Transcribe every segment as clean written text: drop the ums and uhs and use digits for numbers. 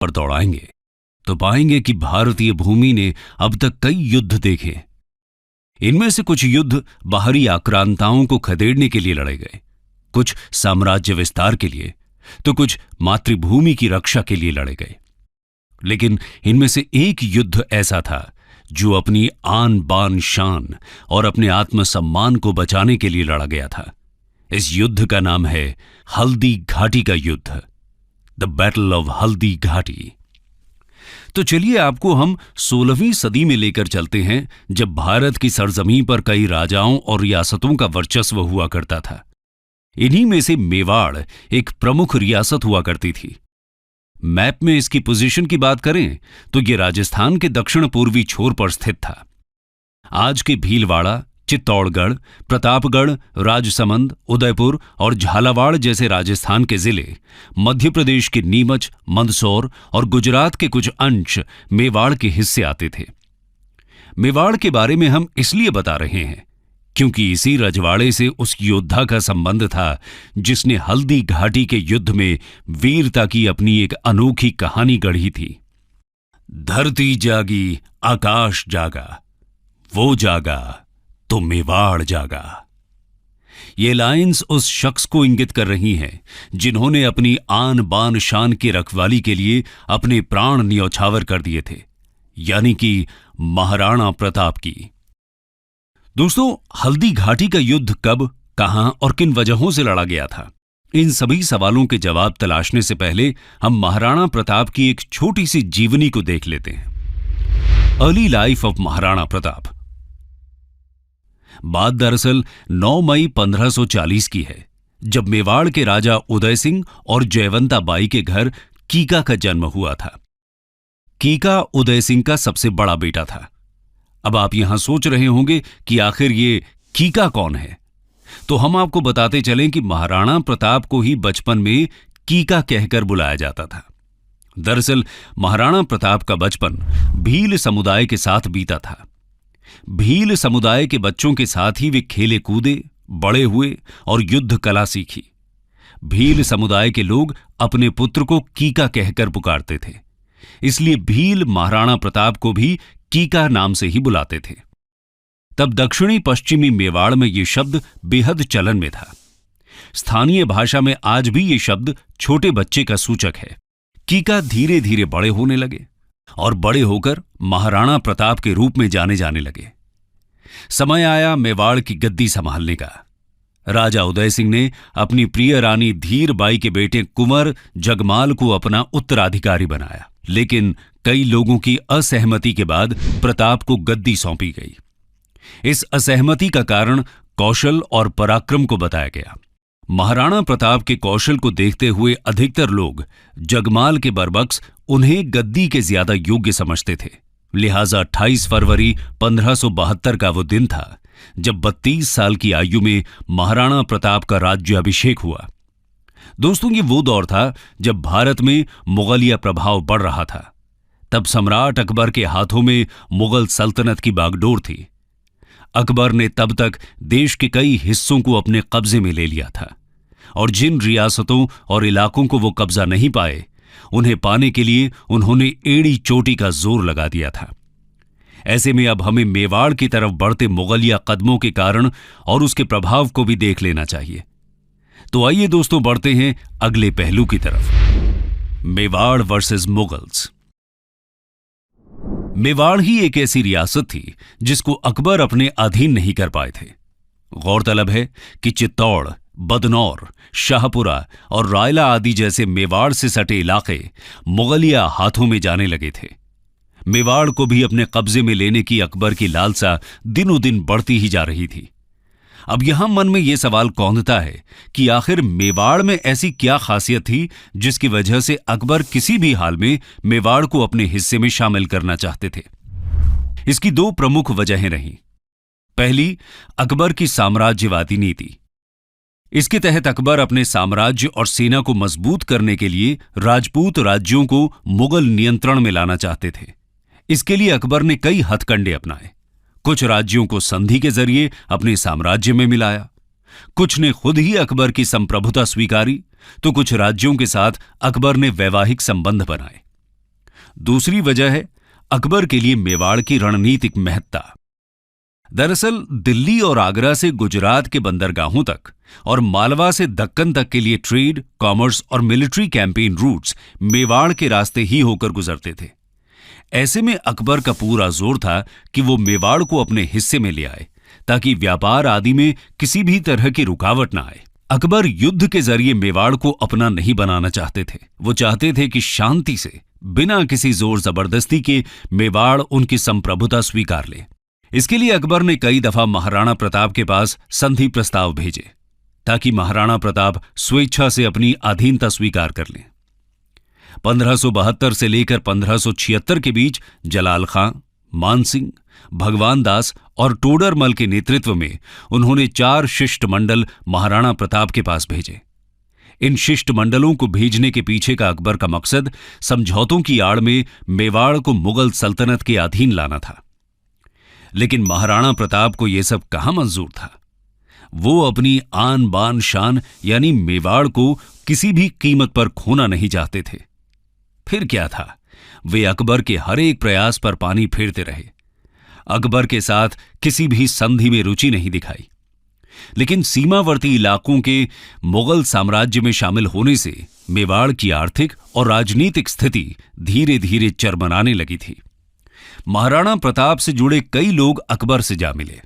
पर दौड़ाएंगे तो पाएंगे कि भारतीय भूमि ने अब तक कई युद्ध देखे। इनमें से कुछ युद्ध बाहरी आक्रांताओं को खदेड़ने के लिए लड़े गए, कुछ साम्राज्य विस्तार के लिए, तो कुछ मातृभूमि की रक्षा के लिए लड़े गए। लेकिन इनमें से एक युद्ध ऐसा था जो अपनी आन बान शान और अपने आत्मसम्मान को बचाने के लिए लड़ा गया था। इस युद्ध का नाम है हल्दी घाटी का युद्ध, the battle of Haldi Ghati. तो चलिए आपको हम 16वीं सदी में लेकर चलते हैं, जब भारत की सरजमीं पर कई राजाओं और रियासतों का वर्चस्व हुआ करता था। इन्हीं में से मेवाड़ एक प्रमुख रियासत हुआ करती थी। मैप में इसकी पोजीशन की बात करें तो यह राजस्थान के दक्षिण पूर्वी छोर पर स्थित था। आज के भीलवाड़ा, चित्तौड़गढ़, प्रतापगढ़, राजसमंद, उदयपुर और झालावाड़ जैसे राजस्थान के जिले, मध्य प्रदेश के नीमच, मंदसौर और गुजरात के कुछ अंश मेवाड़ के हिस्से आते थे। मेवाड़ के बारे में हम इसलिए बता रहे हैं क्योंकि इसी रजवाड़े से उस योद्धा का संबंध था जिसने हल्दी घाटी के युद्ध में वीरता की अपनी एक अनोखी कहानी गढ़ी थी। धरती जागी, आकाश जागा, वो जागा तो मेवाड़ जागा। ये लाइंस उस शख्स को इंगित कर रही हैं जिन्होंने अपनी आन बान शान की रखवाली के लिए अपने प्राण न्यौछावर कर दिए थे, यानी कि महाराणा प्रताप की। दोस्तों, हल्दी घाटी का युद्ध कब, कहां और किन वजहों से लड़ा गया था, इन सभी सवालों के जवाब तलाशने से पहले हम महाराणा प्रताप की एक छोटी सी जीवनी को देख लेते हैं। Early life of Maharana Pratap. बात दरअसल 9 मई 1540 की है, जब मेवाड़ के राजा उदय सिंह और जयवंता बाई के घर कीका का जन्म हुआ था। कीका उदय सिंह का सबसे बड़ा बेटा था। अब आप यहां सोच रहे होंगे कि आखिर ये कीका कौन है, तो हम आपको बताते चलें कि महाराणा प्रताप को ही बचपन में कीका कहकर बुलाया जाता था। दरअसल महाराणा प्रताप का बचपन भील समुदाय के साथ बीता था। भील समुदाय के बच्चों के साथ ही वे खेले कूदे, बड़े हुए और युद्ध कला सीखी। भील समुदाय के लोग अपने पुत्र को कीका कहकर पुकारते थे, इसलिए भील महाराणा प्रताप को भी कीका नाम से ही बुलाते थे। तब दक्षिणी पश्चिमी मेवाड़ में यह शब्द बेहद चलन में था। स्थानीय भाषा में आज भी यह शब्द छोटे बच्चे का सूचक है। कीका धीरे धीरे बड़े होने लगे और बड़े होकर महाराणा प्रताप के रूप में जाने जाने लगे। समय आया मेवाड़ की गद्दी संभालने का। राजा उदय सिंह ने अपनी प्रिय रानी धीर बाई के बेटे कुंवर जगमाल को अपना उत्तराधिकारी बनाया, लेकिन कई लोगों की असहमति के बाद प्रताप को गद्दी सौंपी गई। इस असहमति का कारण कौशल और पराक्रम को बताया गया। महाराणा प्रताप के कौशल को देखते हुए अधिकतर लोग जगमाल के बरबक्स उन्हें गद्दी के ज्यादा योग्य समझते थे। लिहाजा 28 फरवरी 1572 का वो दिन था जब 32 साल की आयु में महाराणा प्रताप का राज्याभिषेक हुआ। दोस्तों, ये वो दौर था जब भारत में मुगलिया प्रभाव बढ़ रहा था। तब सम्राट अकबर के हाथों में मुगल सल्तनत की बागडोर थी। अकबर ने तब तक देश के कई हिस्सों को अपने कब्जे में ले लिया था और जिन रियासतों और इलाकों को वो कब्जा नहीं पाए, उन्हें पाने के लिए उन्होंने एड़ी चोटी का जोर लगा दिया था। ऐसे में अब हमें मेवाड़ की तरफ बढ़ते मुगलिया कदमों के कारण और उसके प्रभाव को भी देख लेना चाहिए। तो आइए दोस्तों, बढ़ते हैं अगले पहलू की तरफ। मेवाड़ वर्सेस मुगल्स। मेवाड़ ही एक ऐसी रियासत थी जिसको अकबर अपने अधीन नहीं कर पाए थे। गौरतलब है कि चित्तौड़, बदनौर, शाहपुरा और रायला आदि जैसे मेवाड़ से सटे इलाके मुगलिया हाथों में जाने लगे थे। मेवाड़ को भी अपने कब्जे में लेने की अकबर की लालसा दिनों दिन बढ़ती ही जा रही थी। अब यहां मन में यह सवाल कौंधता है कि आखिर मेवाड़ में ऐसी क्या खासियत थी जिसकी वजह से अकबर किसी भी हाल में मेवाड़ को अपने हिस्से में शामिल करना चाहते थे। इसकी 2 प्रमुख वजहें रहीं। पहली, अकबर की साम्राज्यवादी नीति। इसके तहत अकबर अपने साम्राज्य और सेना को मजबूत करने के लिए राजपूत राज्यों को मुगल नियंत्रण में लाना चाहते थे। इसके लिए अकबर ने कई हथकंडे अपनाए। कुछ राज्यों को संधि के जरिए अपने साम्राज्य में मिलाया, कुछ ने खुद ही अकबर की संप्रभुता स्वीकारी, तो कुछ राज्यों के साथ अकबर ने वैवाहिक संबंध बनाए। दूसरी वजह है अकबर के लिए मेवाड़ की रणनीतिक महत्ता। दरअसल दिल्ली और आगरा से गुजरात के बंदरगाहों तक और मालवा से दक्कन तक के लिए ट्रेड, कॉमर्स और मिलिट्री कैंपेन रूट्स मेवाड़ के रास्ते ही होकर गुजरते थे। ऐसे में अकबर का पूरा जोर था कि वो मेवाड़ को अपने हिस्से में ले आए ताकि व्यापार आदि में किसी भी तरह की रुकावट ना आए। अकबर युद्ध के जरिए मेवाड़ को अपना नहीं बनाना चाहते थे। वो चाहते थे कि शांति से, बिना किसी जोर जबरदस्ती के मेवाड़ उनकी संप्रभुता स्वीकार ले। इसके लिए अकबर ने कई दफा महाराणा प्रताप के पास संधि प्रस्ताव भेजे ताकि महाराणा प्रताप स्वेच्छा से अपनी अधीनता स्वीकार कर लें। 1572 से लेकर 1576 के बीच जलाल खां, मानसिंह, भगवान दास और टोडरमल के नेतृत्व में उन्होंने 4 शिष्टमंडल महाराणा प्रताप के पास भेजे। इन शिष्टमंडलों को भेजने के पीछे का अकबर का मकसद समझौतों की आड़ में मेवाड़ को मुगल सल्तनत के अधीन लाना था। लेकिन महाराणा प्रताप को यह सब कहां मंजूर था। वो अपनी आन बान शान यानी मेवाड़ को किसी भी कीमत पर खोना नहीं चाहते थे। फिर क्या था, वे अकबर के हर एक प्रयास पर पानी फेरते रहे। अकबर के साथ किसी भी संधि में रुचि नहीं दिखाई। लेकिन सीमावर्ती इलाकों के मुगल साम्राज्य में शामिल होने से मेवाड़ की आर्थिक और राजनीतिक स्थिति धीरे धीरे चरमराने लगी थी। महाराणा प्रताप से जुड़े कई लोग अकबर से जा मिले।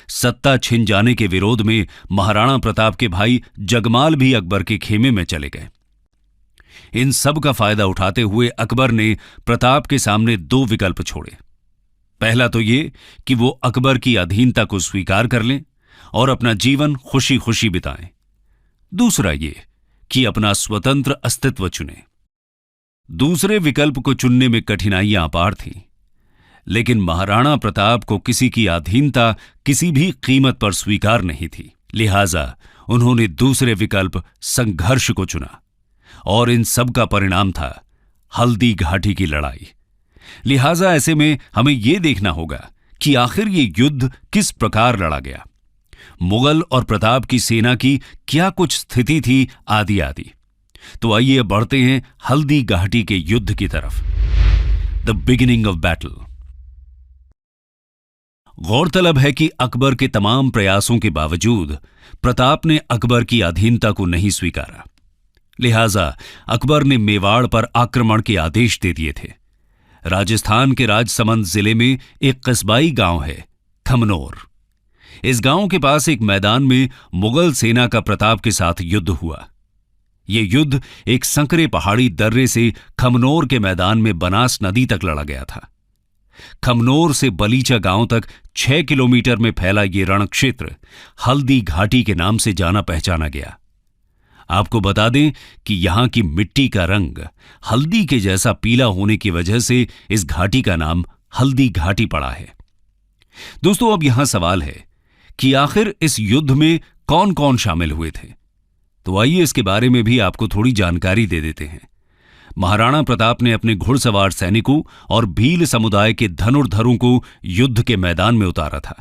सत्ता छिन जाने के विरोध में महाराणा प्रताप के भाई जगमाल भी अकबर के खेमे में चले गए। इन सब का फायदा उठाते हुए अकबर ने प्रताप के सामने 2 विकल्प छोड़े। पहला तो ये कि वो अकबर की अधीनता को स्वीकार कर लें और अपना जीवन खुशी खुशी बिताएं। दूसरा ये कि अपना स्वतंत्र अस्तित्व चुनें। दूसरे विकल्प को चुनने में कठिनाइयां अपार थीं, लेकिन महाराणा प्रताप को किसी की अधीनता किसी भी कीमत पर स्वीकार नहीं थी। लिहाजा उन्होंने दूसरे विकल्प संघर्ष को चुना और इन सब का परिणाम था हल्दी घाटी की लड़ाई। लिहाजा ऐसे में हमें यह देखना होगा कि आखिर ये युद्ध किस प्रकार लड़ा गया, मुगल और प्रताप की सेना की क्या कुछ स्थिति थी आदि आदि। तो आइए बढ़ते हैं हल्दी घाटी के युद्ध की तरफ। The beginning of battle. गौरतलब है कि अकबर के तमाम प्रयासों के बावजूद प्रताप ने अकबर की अधीनता को नहीं स्वीकारा। लिहाजा अकबर ने मेवाड़ पर आक्रमण के आदेश दे दिए थे। राजस्थान के राजसमंद जिले में एक कस्बाई गांव है खमनोर। इस गांव के पास एक मैदान में मुगल सेना का प्रताप के साथ युद्ध हुआ। यह युद्ध एक संकरे पहाड़ी दर्रे से खमनोर के मैदान में बनास नदी तक लड़ा गया था। खमनोर से बलीचा गांव तक 6 किलोमीटर में फैला यह रण क्षेत्र हल्दी घाटी के नाम से जाना पहचाना गया। आपको बता दें कि यहां की मिट्टी का रंग हल्दी के जैसा पीला होने की वजह से इस घाटी का नाम हल्दी घाटी पड़ा है। दोस्तों, अब यहां सवाल है कि आखिर इस युद्ध में कौन कौन शामिल हुए थे। तो आइए इसके बारे में भी आपको थोड़ी जानकारी दे देते हैं। महाराणा प्रताप ने अपने घुड़सवार सैनिकों और भील समुदाय के धनुर्धरों को युद्ध के मैदान में उतारा था।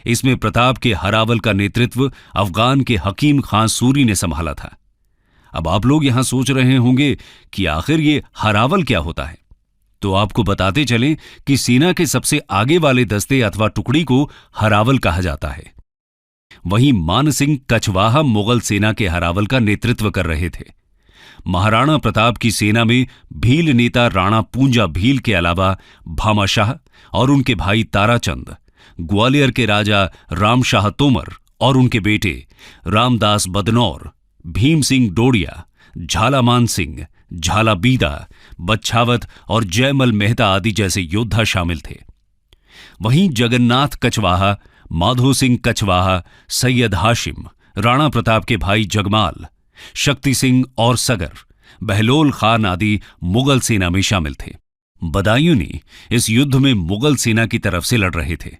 इसमें प्रताप के हरावल का नेतृत्व अफगान के हकीम खां सूरी ने संभाला था। अब आप लोग यहां सोच रहे होंगे कि आखिर ये हरावल क्या होता है। तो आपको बताते चलें कि सेना के सबसे आगे वाले दस्ते अथवा टुकड़ी को हरावल कहा जाता है। वहीं मानसिंह कछवाहा मुगल सेना के हरावल का नेतृत्व कर रहे थे। महाराणा प्रताप की सेना में भील नेता राणा पूंजा भील के अलावा भामाशाह और उनके भाई ताराचंद, ग्वालियर के राजा रामशाह तोमर और उनके बेटे रामदास बदनौर, भीम सिंह डोडिया, झालामान सिंह, झाला बीदा, बच्छावत और जयमल मेहता आदि जैसे योद्धा शामिल थे। वहीं जगन्नाथ कछवाहा, माधो सिंह कछवाहा, सैयद हाशिम, राणा प्रताप के भाई जगमाल, शक्ति सिंह और सगर, बहलोल खान आदि मुगल सेना में शामिल थे। बदायूनी इस युद्ध में मुगल सेना की तरफ से लड़ रहे थे।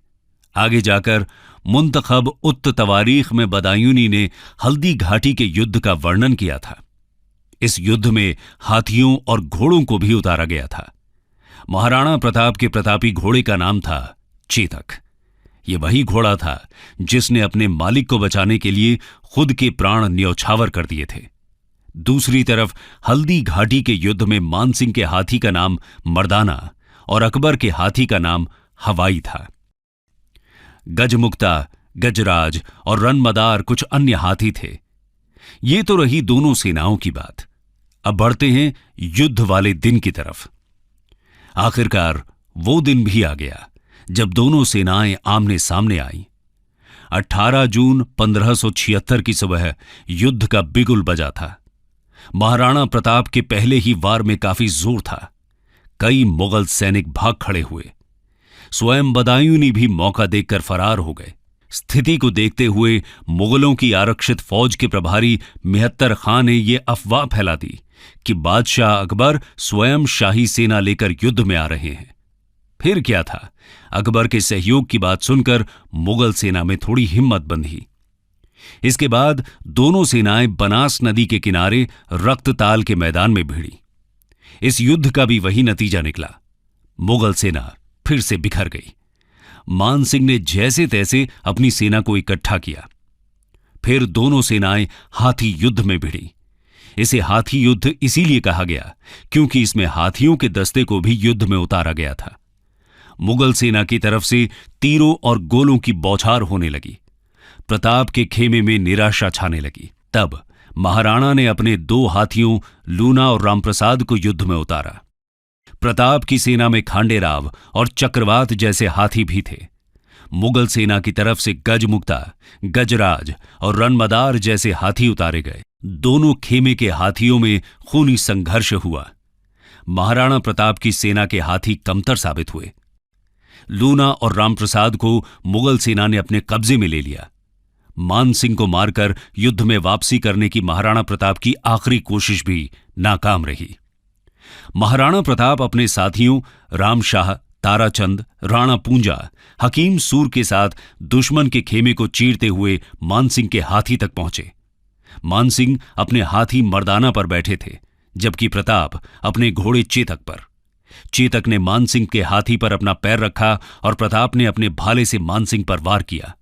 आगे जाकर मुंतखब उत तवारीख में बदायूनी ने हल्दी घाटी के युद्ध का वर्णन किया था। इस युद्ध में हाथियों और घोड़ों को भी उतारा गया था। महाराणा प्रताप के प्रतापी घोड़े का नाम था चेतक। यह वही घोड़ा था जिसने अपने मालिक को बचाने के लिए खुद के प्राण न्यौछावर कर दिए थे। दूसरी तरफ हल्दी घाटी के युद्ध में मानसिंह के हाथी का नाम मर्दाना और अकबर के हाथी का नाम हवाई था। गजमुक्ता, गजराज और रनमदार कुछ अन्य हाथी थे। ये तो रही दोनों सेनाओं की बात। अब बढ़ते हैं युद्ध वाले दिन की तरफ। आखिरकार वो दिन भी आ गया जब दोनों सेनाएं आमने सामने आईं। 18 जून 1576 की सुबह युद्ध का बिगुल बजा था। महाराणा प्रताप के पहले ही वार में काफी जोर था। कई मुगल सैनिक भाग खड़े हुए। स्वयं बदायूंनी भी मौका देखकर फरार हो गए। स्थिति को देखते हुए मुगलों की आरक्षित फौज के प्रभारी मेहत्तर खां ने यह अफवाह फैला दी कि बादशाह अकबर स्वयं शाही सेना लेकर युद्ध में आ रहे हैं। फिर क्या था, अकबर के सहयोग की बात सुनकर मुगल सेना में थोड़ी हिम्मत बंधी। इसके बाद दोनों सेनाएं बनास नदी के किनारे रक्तताल के मैदान में भिड़ी। इस युद्ध का भी वही नतीजा निकला। मुगल सेना फिर से बिखर गई। मानसिंह ने जैसे तैसे अपनी सेना को इकट्ठा किया। फिर दोनों सेनाएं हाथी युद्ध में भिड़ी। इसे हाथी युद्ध इसीलिए कहा गया क्योंकि इसमें हाथियों के दस्ते को भी युद्ध में उतारा गया था। मुगल सेना की तरफ से तीरों और गोलों की बौछार होने लगी। प्रताप के खेमे में निराशा छाने लगी। तब महाराणा ने अपने 2 हाथियों लूना और रामप्रसाद को युद्ध में उतारा। प्रताप की सेना में खांडेराव और चक्रवात जैसे हाथी भी थे। मुगल सेना की तरफ से गजमुक्ता, गजराज और रनमदार जैसे हाथी उतारे गए। दोनों खेमे के हाथियों में खूनी संघर्ष हुआ। महाराणा प्रताप की सेना के हाथी कमतर साबित हुए। लूना और रामप्रसाद को मुगल सेना ने अपने कब्जे में ले लिया। मानसिंह को मारकर युद्ध में वापसी करने की महाराणा प्रताप की आखिरी कोशिश भी नाकाम रही। महाराणा प्रताप अपने साथियों रामशाह, ताराचंद, राणा पूंजा, हकीम सूर के साथ दुश्मन के खेमे को चीरते हुए मानसिंह के हाथी तक पहुंचे। मानसिंह अपने हाथी मर्दाना पर बैठे थे, जबकि प्रताप अपने घोड़े चेतक पर। चेतक ने मानसिंह के हाथी पर अपना पैर रखा और प्रताप ने अपने भाले से मानसिंह पर वार किया,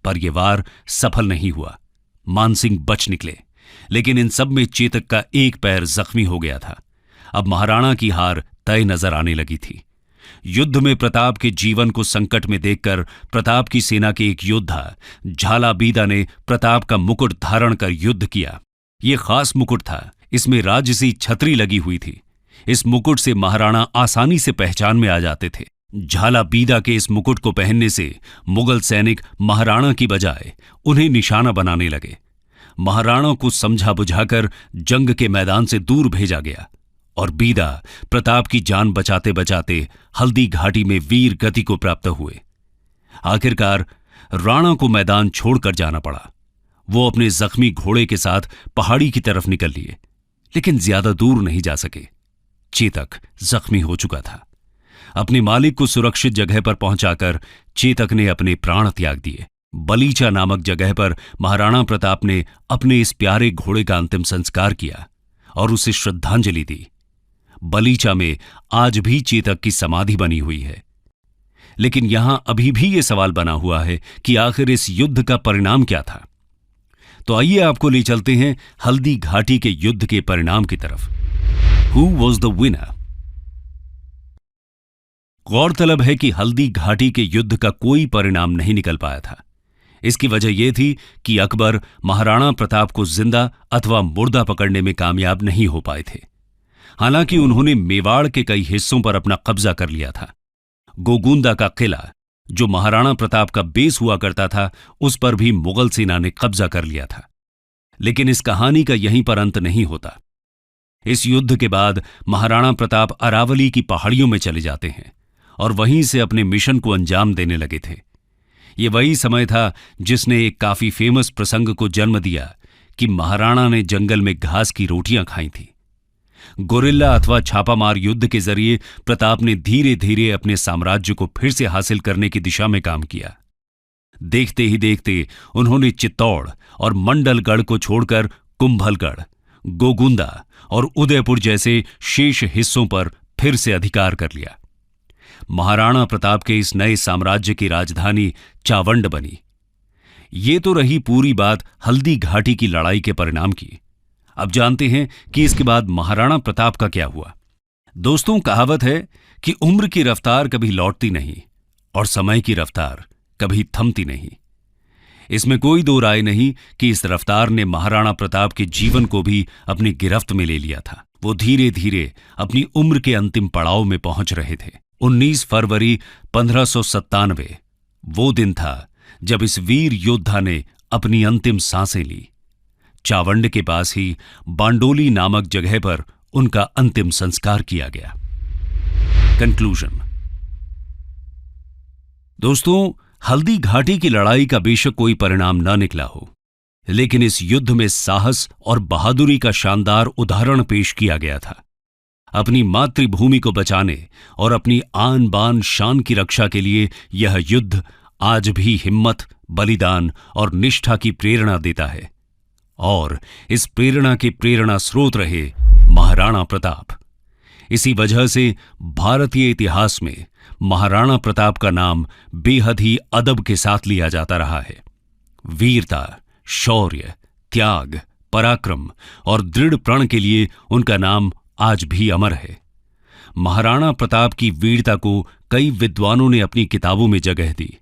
पर यह वार सफल नहीं हुआ। मानसिंह बच निकले, लेकिन इन सब में चेतक का एक पैर जख्मी हो गया था। अब महाराणा की हार तय नजर आने लगी थी। युद्ध में प्रताप के जीवन को संकट में देखकर प्रताप की सेना के एक योद्धा झाला बीदा ने प्रताप का मुकुट धारण कर युद्ध किया। यह खास मुकुट था, इसमें राजसी छतरी लगी हुई थी। इस मुकुट से महाराणा आसानी से पहचान में आ जाते थे। झाला बीदा के इस मुकुट को पहनने से मुगल सैनिक महाराणा की बजाय उन्हें निशाना बनाने लगे। महाराणा को समझा बुझाकर जंग के मैदान से दूर भेजा गया और बीदा प्रताप की जान बचाते बचाते हल्दी घाटी में वीर गति को प्राप्त हुए। आखिरकार राणा को मैदान छोड़कर जाना पड़ा। वो अपने जख्मी घोड़े के साथ पहाड़ी की तरफ निकल लिए, लेकिन ज्यादा दूर नहीं जा सके। चेतक जख्मी हो चुका था। अपने मालिक को सुरक्षित जगह पर पहुंचाकर चेतक ने अपने प्राण त्याग दिए। बलीचा नामक जगह पर महाराणा प्रताप ने अपने इस प्यारे घोड़े का अंतिम संस्कार किया और उसे श्रद्धांजलि दी। बलीचा में आज भी चेतक की समाधि बनी हुई है। लेकिन यहां अभी भी यह सवाल बना हुआ है कि आखिर इस युद्ध का परिणाम क्या था। तो आइए आपको ले चलते हैं हल्दी घाटी के युद्ध के परिणाम की तरफ। Who was the winner? गौरतलब है कि हल्दी घाटी के युद्ध का कोई परिणाम नहीं निकल पाया था। इसकी वजह यह थी कि अकबर महाराणा प्रताप को जिंदा अथवा मुर्दा पकड़ने में कामयाब नहीं हो पाए थे। हालांकि उन्होंने मेवाड़ के कई हिस्सों पर अपना कब्जा कर लिया था। गोगुंदा का किला, जो महाराणा प्रताप का बेस हुआ करता था, उस पर भी मुगल सेना ने कब्जा कर लिया था। लेकिन इस कहानी का यहीं पर अंत नहीं होता। इस युद्ध के बाद महाराणा प्रताप अरावली की पहाड़ियों में चले जाते हैं और वहीं से अपने मिशन को अंजाम देने लगे थे। ये वही समय था जिसने एक काफी फेमस प्रसंग को जन्म दिया कि महाराणा ने जंगल में घास की रोटियां खाई थी। गोरिल्ला अथवा छापामार युद्ध के जरिए प्रताप ने धीरे धीरे अपने साम्राज्य को फिर से हासिल करने की दिशा में काम किया। देखते ही देखते उन्होंने चित्तौड़ और मंडलगढ़ को छोड़कर कुंभलगढ़, गोगुंदा और उदयपुर जैसे शेष हिस्सों पर फिर से अधिकार कर लिया। महाराणा प्रताप के इस नए साम्राज्य की राजधानी चावंड बनी। ये तो रही पूरी बात हल्दी घाटी की लड़ाई के परिणाम की। अब जानते हैं कि इसके बाद महाराणा प्रताप का क्या हुआ। दोस्तों, कहावत है कि उम्र की रफ्तार कभी लौटती नहीं और समय की रफ्तार कभी थमती नहीं। इसमें कोई दो राय नहीं कि इस रफ्तार ने महाराणा प्रताप के जीवन को भी अपनी गिरफ्त में ले लिया था। वो धीरे धीरे अपनी उम्र के अंतिम पड़ाव में पहुंच रहे थे। 19 फरवरी 1597 वो दिन था जब इस वीर योद्धा ने अपनी अंतिम सांसें ली। चावंड के पास ही बांडोली नामक जगह पर उनका अंतिम संस्कार किया गया। कंक्लूजन। दोस्तों, हल्दी घाटी की लड़ाई का बेशक कोई परिणाम न निकला हो, लेकिन इस युद्ध में साहस और बहादुरी का शानदार उदाहरण पेश किया गया था। अपनी मातृभूमि को बचाने और अपनी आन बान शान की रक्षा के लिए यह युद्ध आज भी हिम्मत, बलिदान और निष्ठा की प्रेरणा देता है। और इस प्रेरणा के प्रेरणा स्रोत रहे महाराणा प्रताप। इसी वजह से भारतीय इतिहास में महाराणा प्रताप का नाम बेहद ही अदब के साथ लिया जाता रहा है। वीरता, शौर्य, त्याग, पराक्रम और दृढ़ प्रण के लिए उनका नाम आज भी अमर है। महाराणा प्रताप की वीरता को कई विद्वानों ने अपनी किताबों में जगह दी।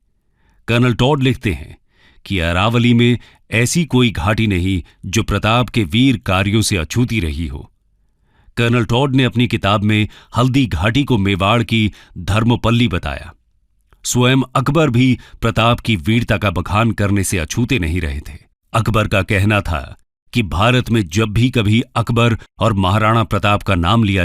कर्नल टॉड लिखते हैं कि अरावली में ऐसी कोई घाटी नहीं जो प्रताप के वीर कार्यों से अछूती रही हो। कर्नल टॉड ने अपनी किताब में हल्दी घाटी को मेवाड़ की धर्मपल्ली बताया। स्वयं अकबर भी प्रताप की वीरता का बखान करने से अछूते नहीं रहे थे। अकबर का कहना था कि भारत में जब भी कभी अकबर और महाराणा प्रताप का नाम लिया